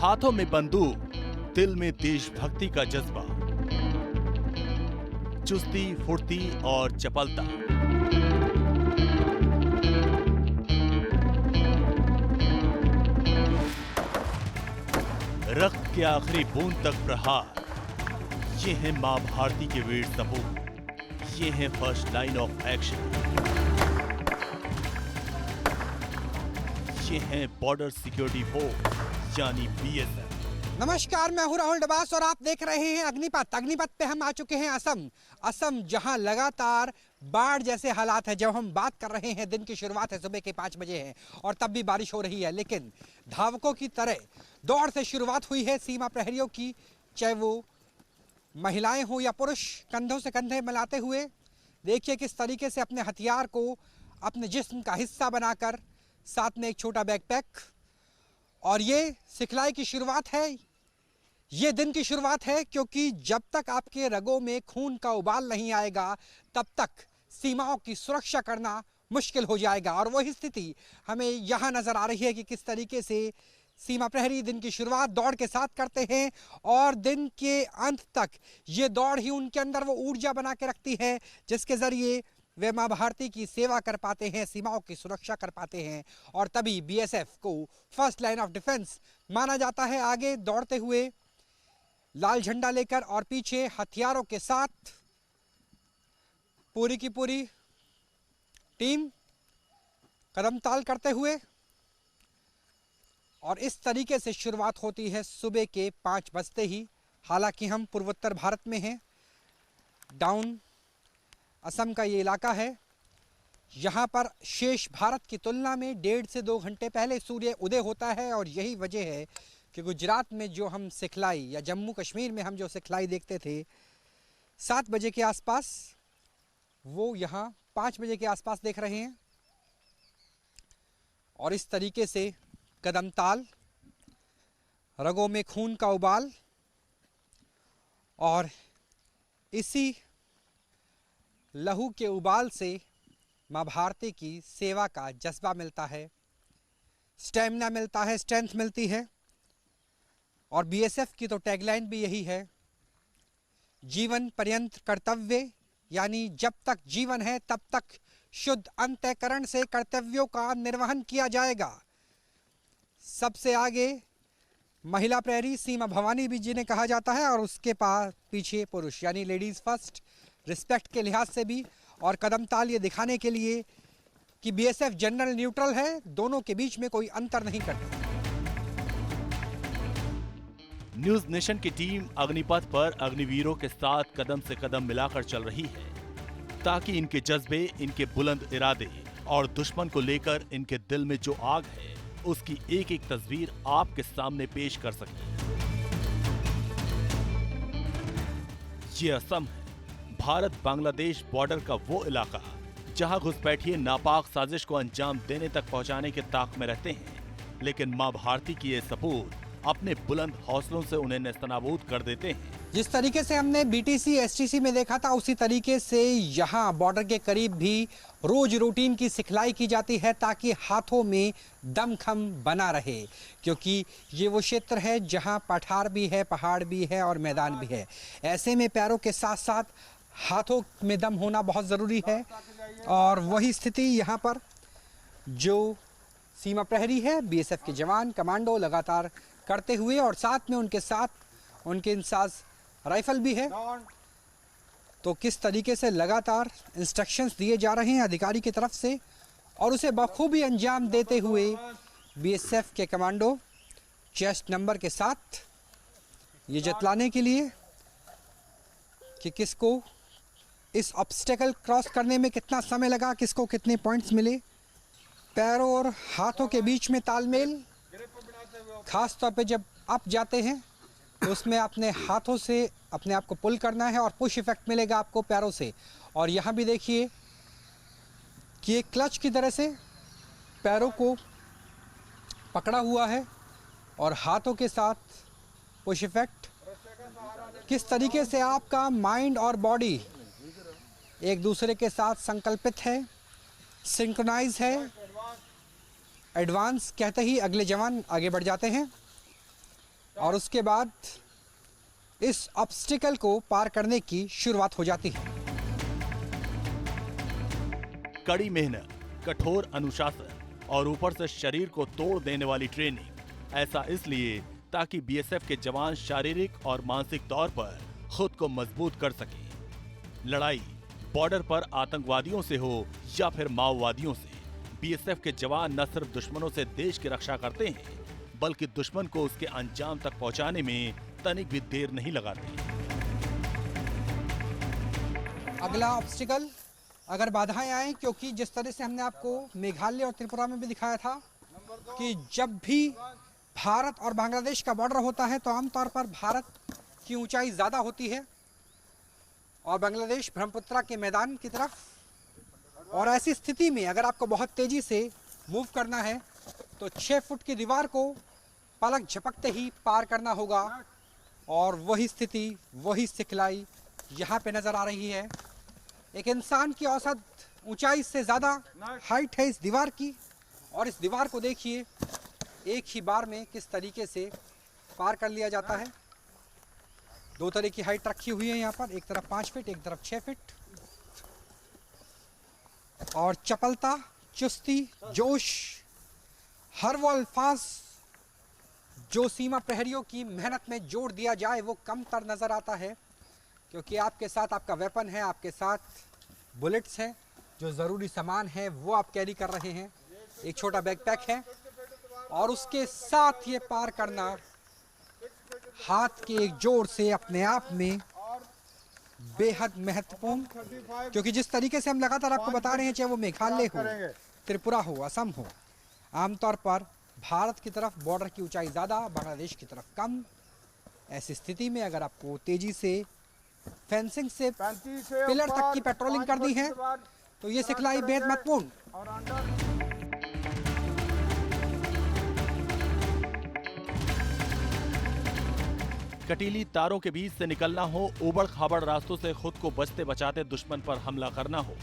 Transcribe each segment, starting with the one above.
हाथों में बंदूक, दिल में देशभक्ति का जज्बा, चुस्ती, फुर्ती और चपलता। रक्त के आखिरी बूंद तक प्रहार। ये है मां भारती के वीर सपूत। ये है फर्स्ट लाइन ऑफ एक्शन। ये है बॉर्डर सिक्योरिटी फोर्स यानी बीएसएफ। नमस्कार, मैं हूं राहुल डबास और आप देख रहे हैं अग्निपथ। अग्निपथ पे हम आ चुके हैं असम जहां लगातार बाढ़ जैसे हालात है। जब हम बात कर रहे हैं दिन की शुरुआत है, सुबह के 5 बजे है और तब भी बारिश हो रही है, लेकिन धावकों की तरह दौड़ से शुरुआत हुई है सीमा प्रहरियों की। चाहे वो महिलाएं हो या पुरुष, कंधों से कंधे मिलाते हुए देखिए किस तरीके से अपने हथियार को अपने जिस्म का हिस्सा बनाकर, साथ में एक छोटा बैकपैक। और ये सिखलाई की शुरुआत है, ये दिन की शुरुआत है, क्योंकि जब तक आपके रगों में खून का उबाल नहीं आएगा तब तक सीमाओं की सुरक्षा करना मुश्किल हो जाएगा। और वही स्थिति हमें यहाँ नजर आ रही है कि किस तरीके से सीमा प्रहरी दिन की शुरुआत दौड़ के साथ करते हैं और दिन के अंत तक ये दौड़ ही उनके अंदर वो ऊर्जा बना के रखती है जिसके जरिए वे मां भारती की सेवा कर पाते हैं, सीमाओं की सुरक्षा कर पाते हैं। और तभी बीएसएफ को फर्स्ट लाइन ऑफ डिफेंस माना जाता है। आगे दौड़ते हुए लाल झंडा लेकर और पीछे हथियारों के साथ पूरी की पूरी टीम कदम ताल करते हुए, और इस तरीके से शुरुआत होती है सुबह के 5 बजते ही। हालांकि हम पूर्वोत्तर भारत में हैं, डाउन असम का ये इलाका है। यहाँ पर शेष भारत की तुलना में 1.5 से 2 घंटे पहले सूर्य उदय होता है। और यही वजह है कि गुजरात में जो हम सिखलाई या जम्मू कश्मीर में हम जो सिखलाई देखते थे 7 बजे के आसपास, वो यहाँ 5 बजे के आसपास देख रहे हैं। और इस तरीके से कदम ताल, रगों में खून का उबाल, और इसी लहू के उबाल से मां भारती की सेवा का जज्बा मिलता है, स्टैमिना मिलता है, स्ट्रेंथ मिलती है। और बीएसएफ की तो टैगलाइन भी यही है, जीवन पर्यंत कर्तव्य, यानी जब तक जीवन है तब तक शुद्ध अंतःकरण से कर्तव्यों का निर्वहन किया जाएगा। सबसे आगे महिला प्रहरी सीमा भवानी भी जिन्हें कहा जाता है, और उसके पास पीछे पुरुष, यानी लेडीज फर्स्ट, रिस्पेक्ट के लिहाज से भी, और कदम ताल ये दिखाने के लिए कि बीएसएफ जनरल न्यूट्रल है, दोनों के बीच में कोई अंतर नहीं करती। न्यूज नेशन की टीम अग्निपथ पर अग्निवीरों के साथ कदम से कदम मिलाकर चल रही है, ताकि इनके जज्बे, इनके बुलंद इरादे और दुश्मन को लेकर इनके दिल में जो आग है उसकी एक एक तस्वीर आपके सामने पेश कर सके। ये असम है, भारत बांग्लादेश बॉर्डर का वो इलाका जहां घुसपैठिए नापाक साजिश को अंजाम देने तक पहुंचाने के ताक में रहते हैं, लेकिन मां भारती की ये सपूत अपने बुलंद हौसलों से उन्हें नेस्तनाबूद कर देते हैं। जिस तरीके से हमने बीटीसी एसटीसी में देखा था, उसी तरीके से यहाँ बॉर्डर के करीब भी रोज रूटीन की सिखलाई की जाती है, ताकि हाथों में दमखम बना रहे, क्योंकि ये वो क्षेत्र है जहाँ पठार भी है, पहाड़ भी है और मैदान भी है। ऐसे में पैरों के साथ साथ हाथों में दम होना बहुत ज़रूरी है। और वही स्थिति यहाँ पर जो सीमा प्रहरी है, बीएसएफ के जवान, कमांडो लगातार करते हुए, और साथ में उनके साथ उनके इंसास राइफल भी है। तो किस तरीके से लगातार इंस्ट्रक्शंस दिए जा रहे हैं अधिकारी की तरफ से, और उसे बखूबी अंजाम देते हुए बीएसएफ के कमांडो चेस्ट नंबर के साथ ये जतलाने के लिए कि किसको इस ऑब्स्टेकल क्रॉस करने में कितना समय लगा, किसको कितने पॉइंट्स मिले। पैरों और हाथों के बीच में तालमेल, खास तौर पे जब आप जाते हैं तो उसमें अपने हाथों से अपने आप को पुल करना है और पुश इफेक्ट मिलेगा आपको पैरों से। और यहाँ भी देखिए कि एक क्लच की तरह से पैरों को पकड़ा हुआ है और हाथों के साथ पुश इफेक्ट। किस तरीके से आपका माइंड और बॉडी एक दूसरे के साथ संकल्पित है, सिंक्रोनाइज है। एडवांस कहते ही अगले जवान आगे बढ़ जाते हैं। और उसके बाद इस ऑब्स्टिकल को पार करने की शुरुआत हो जाती है। कड़ी मेहनत, कठोर अनुशासन और ऊपर से शरीर को तोड़ देने वाली ट्रेनिंग। ऐसा इसलिए ताकि बीएसएफ के जवान शारीरिक और मानसिक तौर पर खुद को मजबूत कर सकें। लड़ाई बॉर्डर पर आतंकवादियों से हो या फिर माओवादियों से, बीएसएफ के जवान न सिर्फ दुश्मनों से देश की रक्षा करते हैं, बल्कि दुश्मन को उसके अंजाम तक पहुंचाने में तनिक भी देर नहीं लगाते। अगला ऑब्स्टिकल, अगर बाधाएं आए, क्योंकि जिस तरह से हमने आपको मेघालय और त्रिपुरा में भी दिखाया था कि जब भी भारत और बांग्लादेश का बॉर्डर होता है तो आमतौर पर भारत की ऊंचाई ज़्यादा होती है और बांग्लादेश ब्रह्मपुत्रा के मैदान की तरफ। और ऐसी स्थिति में अगर आपको बहुत तेज़ी से मूव करना है तो 6 फुट की दीवार को पलक झपकते ही पार करना होगा। और वही स्थिति, वही सिखलाई यहाँ पे नज़र आ रही है। एक इंसान की औसत ऊंचाई से ज़्यादा हाइट है इस दीवार की, और इस दीवार को देखिए एक ही बार में किस तरीके से पार कर लिया जाता है। 2 तरह की हाइट रखी हुई है यहाँ पर, एक तरफ 5 फीट, एक तरफ 6 फीट। और चपलता, चुस्ती, जोश, हर वो अल्फाज जो सीमा प्रहरियों की मेहनत में जोड़ दिया जाए वो कम तर नज़र आता है, क्योंकि आपके साथ आपका वेपन है, आपके साथ बुलेट्स हैं, जो ज़रूरी सामान है वो आप कैरी कर रहे हैं, एक छोटा बैकपैक है, और उसके साथ ये पार करना हाथ के एक जोड़ से अपने आप में बेहद महत्वपूर्ण। क्योंकि जिस तरीके से हम लगातार आपको बता रहे हैं, चाहे वो मेघालय हो, त्रिपुरा हो, असम हो, आमतौर पर भारत की तरफ बॉर्डर की ऊंचाई ज़्यादा, बांग्लादेश की तरफ कम। ऐसी स्थिति में अगर आपको तेज़ी से फेंसिंग से पिलर तक की पेट्रोलिंग करनी है तो ये सिखलाई बेहद महत्वपूर्ण। कटीली तारों के बीच से निकलना हो, उबड़ खाबड़ रास्तों से खुद को बचते बचाते दुश्मन पर हमला करना हो,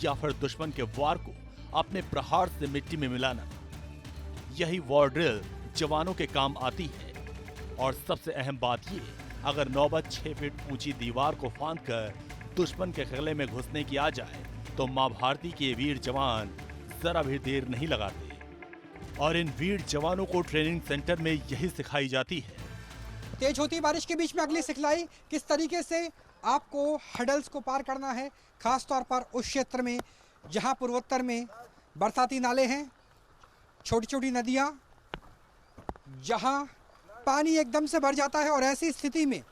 या फिर दुश्मन के वार को अपने प्रहार से मिट्टी में मिलाना, यही वॉर ड्रिल जवानों के काम आती है। और सबसे अहम बात ये, अगर नौबत 6 फीट ऊंची दीवार को फांदकर दुश्मन के गले में घुसने की आ जाए तो मां भारती के वीर जवान जरा भी देर नहीं लगाते। और इन वीर जवानों को ट्रेनिंग सेंटर में यही सिखाई जाती है। तेज होती बारिश के बीच में अगली सिखलाई, किस तरीके से आपको हडल्स को पार करना है, खास तौर पर उस क्षेत्र में जहां पूर्वोत्तर में बरसाती नाले हैं, छोटी छोटी नदियां, जहां पानी एकदम से भर जाता है। और ऐसी स्थिति में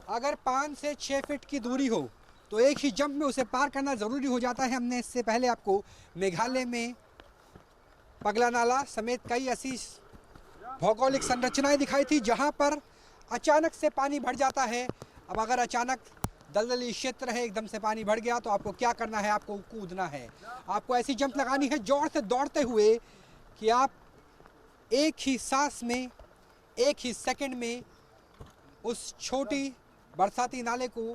अगर 5 से 6 फीट की दूरी हो तो एक ही जंप में उसे पार करना ज़रूरी हो जाता है। हमने इससे पहले आपको मेघालय में पगला नाला समेत कई ऐसी भौगोलिक संरचनाएं दिखाई थी जहां पर अचानक से पानी भर जाता है। अब अगर अचानक दलदली क्षेत्र है, एकदम से पानी भर गया तो आपको क्या करना है, आपको कूदना है, आपको ऐसी जंप लगानी है जोर से दौड़ते हुए कि आप एक ही सांस में, एक ही सेकंड में उस छोटी बरसाती नाले को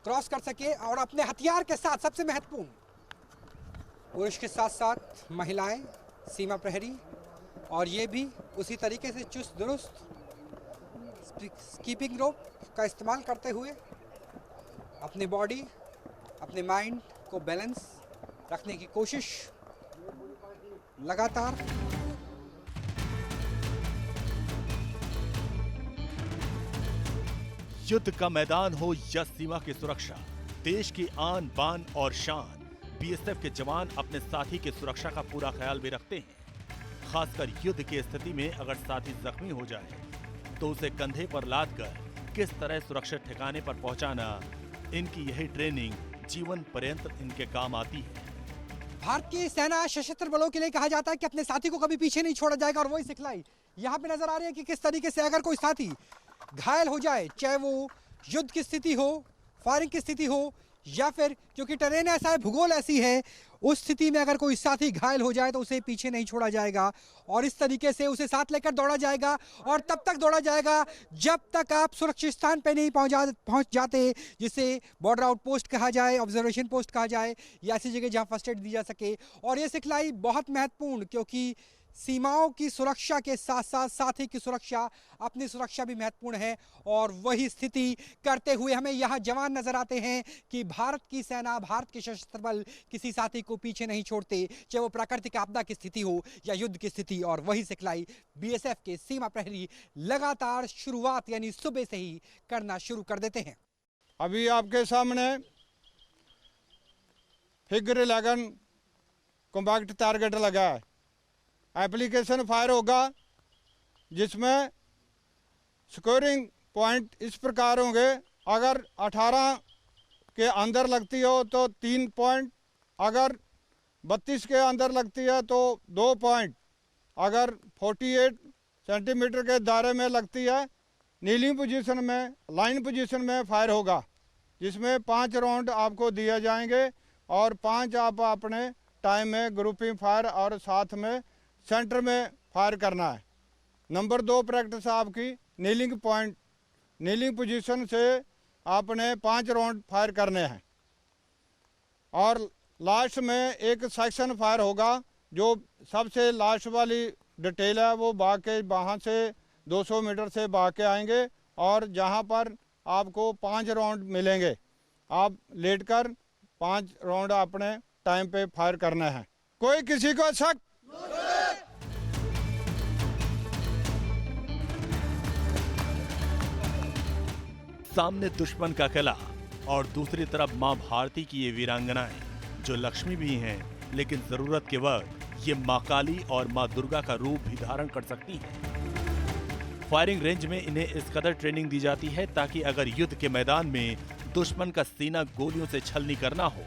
क्रॉस कर सके। और अपने हथियार के साथ, सबसे महत्वपूर्ण, पुरुष के साथ साथ महिलाएं, सीमा प्रहरी, और ये भी उसी तरीके से चुस्त दुरुस्त कीपिंग रोप का इस्तेमाल करते हुए अपनी बॉडी, अपने माइंड को बैलेंस रखने की कोशिश लगातार। युद्ध का मैदान हो या सीमा की सुरक्षा, देश की आन बान और शान, बीएसएफ के जवान अपने साथी की सुरक्षा का पूरा ख्याल भी रखते हैं। खासकर युद्ध की स्थिति में अगर साथी जख्मी हो जाए तो उसे कंधे पर लादकर किस तरह सुरक्षित ठिकाने पर पहुंचाना, इनकी यही ट्रेनिंग जीवन पर्यंत इनके काम आती है। भारतीय सेना सशस्त्र बलों के लिए कहा जाता है कि अपने साथी को कभी पीछे नहीं छोड़ा जाएगा। और वही सिखलाई यहाँ पे नजर आ रही है कि किस तरीके से अगर कोई साथी घायल हो जाए, चाहे वो युद्ध की स्थिति हो, फायरिंग की स्थिति हो, या फिर क्योंकि टेरेन ऐसा है, भूगोल ऐसी है, उस स्थिति में अगर कोई साथी घायल हो जाए तो उसे पीछे नहीं छोड़ा जाएगा और इस तरीके से उसे साथ लेकर दौड़ा जाएगा। और तब तक दौड़ा जाएगा जब तक आप सुरक्षित स्थान पे नहीं पहुंच जाते, जिसे बॉर्डर आउटपोस्ट कहा जाए, ऑब्जर्वेशन पोस्ट कहा जाए, या ऐसी जगह जहां फर्स्ट एड दी जा सके। और ये सिखलाई बहुत महत्वपूर्ण, क्योंकि सीमाओं की सुरक्षा के साथ साथ साथी की सुरक्षा, अपनी सुरक्षा भी महत्वपूर्ण है। और वही स्थिति करते हुए हमें यहाँ जवान नजर आते हैं कि भारत की सेना, भारत के सशस्त्र बल किसी साथी को पीछे नहीं छोड़ते, चाहे वो प्राकृतिक आपदा की स्थिति हो या युद्ध की स्थिति। और वही सिखलाई बीएसएफ के सीमा प्रहरी लगातार शुरुआत यानी सुबह से ही करना शुरू कर देते हैं। अभी आपके सामने फिगर 11 कॉम्पैक्ट टारगेट लगा है। एप्लीकेशन फायर होगा जिसमें स्कोरिंग पॉइंट इस प्रकार होंगे। अगर 18 के अंदर लगती हो तो 3 पॉइंट, अगर 32 के अंदर लगती है तो 2 पॉइंट, अगर 48 सेंटीमीटर के दायरे में लगती है नीलिंग पोजीशन में, लाइन पोजीशन में फायर होगा, जिसमें 5 राउंड आपको दिए जाएंगे और 5 आप अपने टाइम में ग्रुपिंग फायर और साथ में सेंटर में फायर करना है। नंबर 2 प्रैक्टिस आपकी नीलिंग पॉइंट, नीलिंग पोजीशन से आपने 5 राउंड फायर करने हैं। और लास्ट में एक सेक्शन फायर होगा, जो सबसे लास्ट वाली डिटेल है वो भाग के वहाँ से 200 मीटर से भाग के आएंगे और जहाँ पर आपको 5 राउंड मिलेंगे, आप लेटकर 5 राउंड अपने टाइम पे फायर करना है। कोई किसी को शक? सामने दुश्मन का किला और दूसरी तरफ मां भारती की ये वीरांगनाएं, जो लक्ष्मी भी हैं, लेकिन जरूरत के वक्त ये मां काली और मां दुर्गा का रूप भी धारण कर सकती हैं। फायरिंग रेंज में इन्हें इस कदर ट्रेनिंग दी जाती है ताकि अगर युद्ध के मैदान में दुश्मन का सीना गोलियों से छलनी करना हो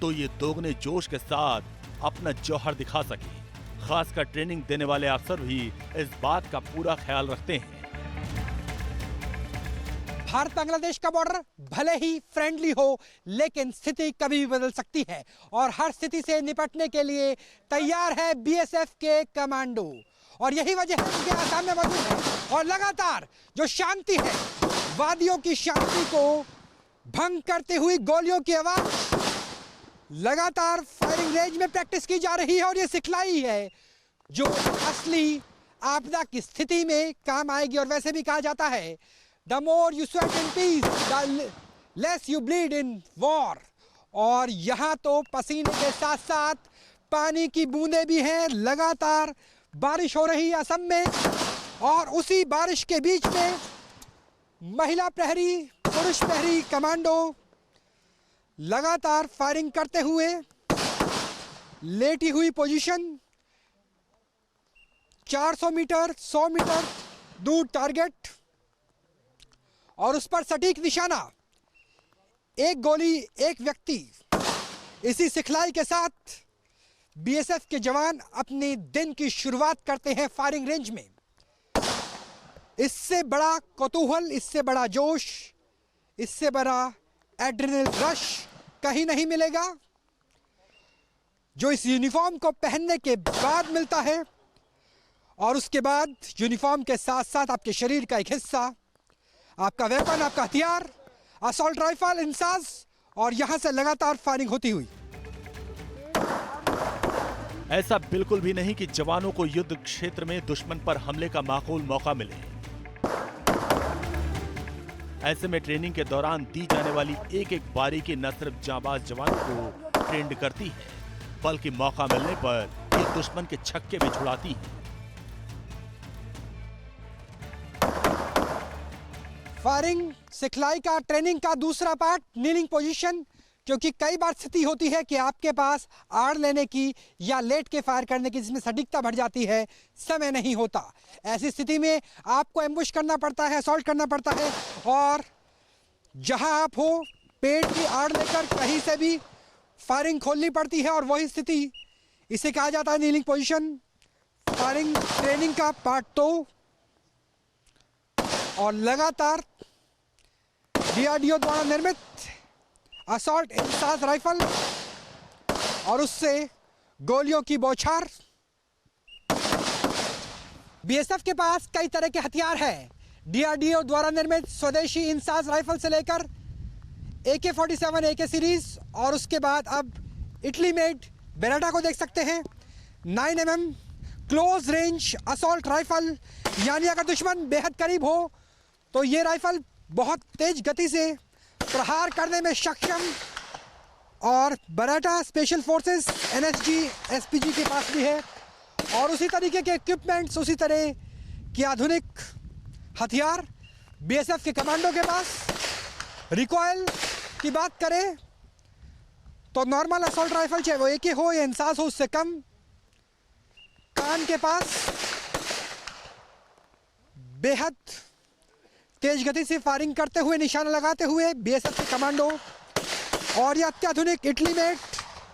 तो ये दोगुने जोश के साथ अपना जौहर दिखा सके। खासकर ट्रेनिंग देने वाले अफसर भी इस बात का पूरा ख्याल रखते हैं। भारत बांग्लादेश का बॉर्डर भले ही फ्रेंडली हो, लेकिन स्थिति कभी भी बदल सकती है और हर स्थिति से निपटने के लिए तैयार है बीएसएफ के कमांडो। और यही वजह है कि आसाम में मौजूद है और लगातार जो शांति है, वादियों की शांति को भंग करते हुए गोलियों की आवाज, लगातार फायरिंग रेंज में प्रैक्टिस की जा रही है। और ये सिखलाई है जो असली आपदा की स्थिति में काम आएगी। और वैसे भी कहा जाता है, The more you sweat in peace, the less you bleed in war. और यहाँ तो पसीने के साथ साथ पानी की बूंदें भी हैं। लगातार बारिश हो रही है असम में और उसी बारिश के बीच में महिला प्रहरी, पुरुष प्रहरी, कमांडो लगातार फायरिंग करते हुए लेटी हुई पोजीशन, 400 मीटर 100 मीटर दूर टारगेट और उस पर सटीक निशाना। एक गोली एक व्यक्ति। इसी सिखलाई के साथ बीएसएफ के जवान अपने दिन की शुरुआत करते हैं फायरिंग रेंज में। इससे बड़ा कौतूहल, इससे बड़ा जोश, इससे बड़ा एड्रेनल रश कहीं नहीं मिलेगा, जो इस यूनिफॉर्म को पहनने के बाद मिलता है। और उसके बाद यूनिफॉर्म के साथ साथ आपके शरीर का एक हिस्सा, आपका वेपन, आपका हथियार, असॉल्ट राइफल, इंसास, और यहां से लगातार फायरिंग होती हुई। ऐसा बिल्कुल भी नहीं कि जवानों को युद्ध क्षेत्र में दुश्मन पर हमले का माकूल मौका मिले। ऐसे में ट्रेनिंग के दौरान दी जाने वाली एक एक बारीकी न सिर्फ जाबाज जवानों को ट्रेंड करती है, बल्कि मौका मिलने पर ये दुश्मन के छक्के भी छुड़ाती है। फायरिंग सिखलाई का, ट्रेनिंग का दूसरा पार्ट नीलिंग पोजीशन, क्योंकि कई बार स्थिति होती है कि आपके पास आड़ लेने की या लेट के फायर करने की, जिसमें सटीकता बढ़ जाती है, समय नहीं होता। ऐसी स्थिति में आपको एम्बुश करना पड़ता है, असॉल्ट करना पड़ता है और जहां आप हो पेड़ की आड़ लेकर कहीं से भी फायरिंग खोलनी पड़ती है। और वही स्थिति, इसे कहा जाता है नीलिंग पोजीशन। फायरिंग ट्रेनिंग का पार्ट 2 और लगातार डीआरडीओ द्वारा निर्मित असॉल्ट इंसास राइफल और उससे गोलियों की बौछार। बीएसएफ के पास कई तरह के हथियार हैं। डीआरडीओ द्वारा निर्मित स्वदेशी इंसास राइफल से लेकर AK-47 AK सीरीज और उसके बाद अब इटली मेड बेरेटा को देख सकते हैं। 9mm close range assault rifle, यानी अगर दुश्मन बेहद करीब हो तो ये राइफल बहुत तेज गति से प्रहार करने में सक्षम। और बराटा स्पेशल फोर्सेस NSG SPG के पास भी है, और उसी तरीके के इक्विपमेंट्स, उसी तरह के आधुनिक हथियार BSF के कमांडो के पास। रिकॉयल की बात करें तो नॉर्मल असॉल्ट राइफल चाहे वो AK हो या इंसास हो उससे कम। कान के पास बेहद तेज गति से फायरिंग करते हुए, निशाना लगाते हुए BSF के कमांडो। और यह अत्याधुनिक इटली मेड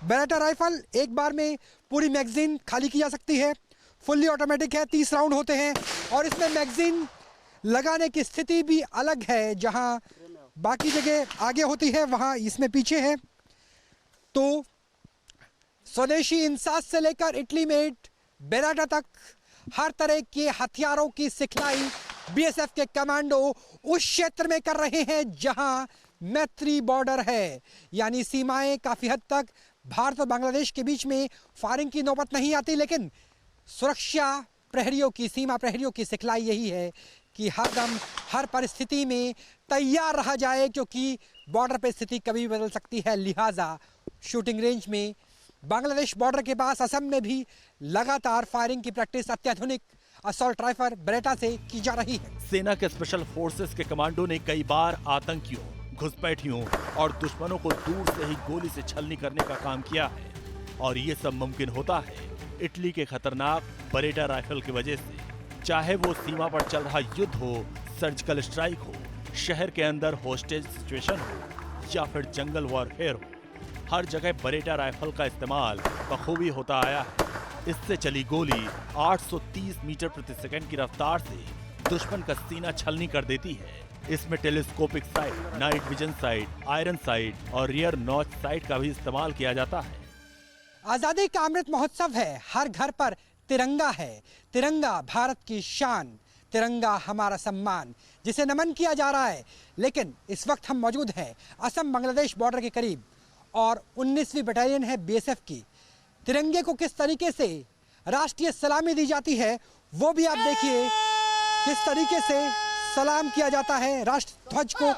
बेरेटा राइफल एक बार में पूरी मैगजीन खाली की जा सकती है। फुल्ली ऑटोमेटिक है, 30 राउंड होते हैं, और इसमें मैगजीन लगाने की स्थिति भी अलग है। जहां बाकी जगह आगे होती है वहां इसमें पीछे है। तो स्वदेशी इंसास से लेकर इटली मेड बेरेटा तक हर तरह के हथियारों की सिखलाई BSF के कमांडो उस क्षेत्र में कर रहे हैं जहां मैत्री बॉर्डर है, यानी सीमाएं काफी हद तक भारत और बांग्लादेश के बीच में फायरिंग की नौबत नहीं आती। लेकिन सुरक्षा प्रहरियों की, सीमा प्रहरियों की सिखलाई यही है कि हरदम हर परिस्थिति में तैयार रहा जाए, क्योंकि बॉर्डर पे स्थिति कभी भी बदल सकती है। लिहाजा शूटिंग रेंज में बांग्लादेश बॉर्डर के पास असम में भी लगातार फायरिंग की प्रैक्टिस अत्याधुनिक असॉल्ट राइफल बेरेटा से की जा रही है। सेना के स्पेशल फोर्सेस के कमांडो ने कई बार आतंकियों, घुसपैठियों और दुश्मनों को दूर से ही गोली से छलनी करने का काम किया है, और ये सब मुमकिन होता है इटली के खतरनाक बेरेटा राइफल की वजह से। चाहे वो सीमा पर चल रहा युद्ध हो, सर्जिकल स्ट्राइक हो, शहर के अंदर होस्टेज सिचुएशन हो या फिर जंगल वॉरफेयर हो, हर जगह बेरेटा राइफल का इस्तेमाल बखूबी होता आया है। इससे चली गोली 830 मीटर प्रति सेकंड की रफ्तार से दुश्मन का सीना छलनी कर देती है। इसमें telescopic site, night vision site, iron site और रियर नॉच साइट का भी इस्तेमाल किया जाता है। आजादी का अमृत महोत्सव है, हर घर पर तिरंगा है। तिरंगा भारत की शान, तिरंगा हमारा सम्मान, जिसे नमन किया जा रहा है। लेकिन इस वक्त हम मौजूद हैं असम बांग्लादेश बॉर्डर के करीब, और 19वीं बटालियन है BSF की। तिरंगे को किस तरीके से राष्ट्रीय सलामी दी जाती है वो भी आप देखिए, किस तरीके से सलाम किया जाता है राष्ट्र ध्वज को।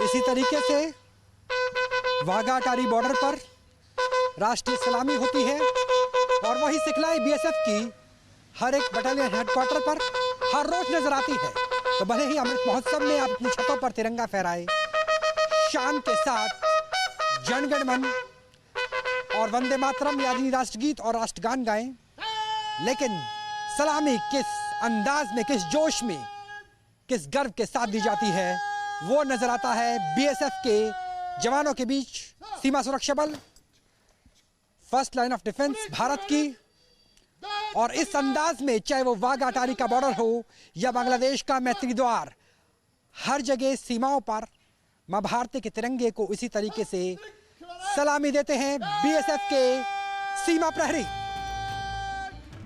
इसी तरीके से वाघा अटारी बॉर्डर पर राष्ट्रीय सलामी होती है, और वही सिखलाई BSF की हर एक बटालियन हेडक्वार्टर पर हर रोज नजर आती है। तो भले ही अमृत महोत्सव में आप अपनी छतों पर तिरंगा फहराए, शान के साथ जन गण मन और वंदे मातरम यानी राष्ट्रगीत और राष्ट्रगान गाएं, लेकिन सलामी किस अंदाज में, किस जोश में, किस गर्व के साथ दी जाती है वो नजर आता है BSF के जवानों के बीच। सीमा सुरक्षा बल, first line of defence Bharat की, और इस अंदाज में चाहे वो वाघा अटारी का बॉर्डर हो या बांग्लादेश का मैत्री द्वार, हर जगह सीमाओं पर मां भारती के तिरंगे को इसी तरीके से सलामी देते हैं BSF के सीमा प्रहरी।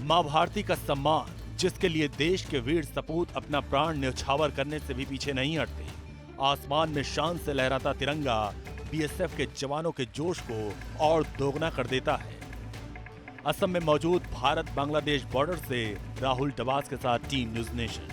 मां भारती का सम्मान, जिसके लिए देश के वीर सपूत अपना प्राण न्यौछावर करने से भी पीछे नहीं हटते। आसमान में शान से लहराता तिरंगा BSF के जवानों के जोश को और दोगुना कर देता है। असम में मौजूद भारत बांग्लादेश बॉर्डर से राहुल डबास के साथ टीम न्यूज़ नेशन।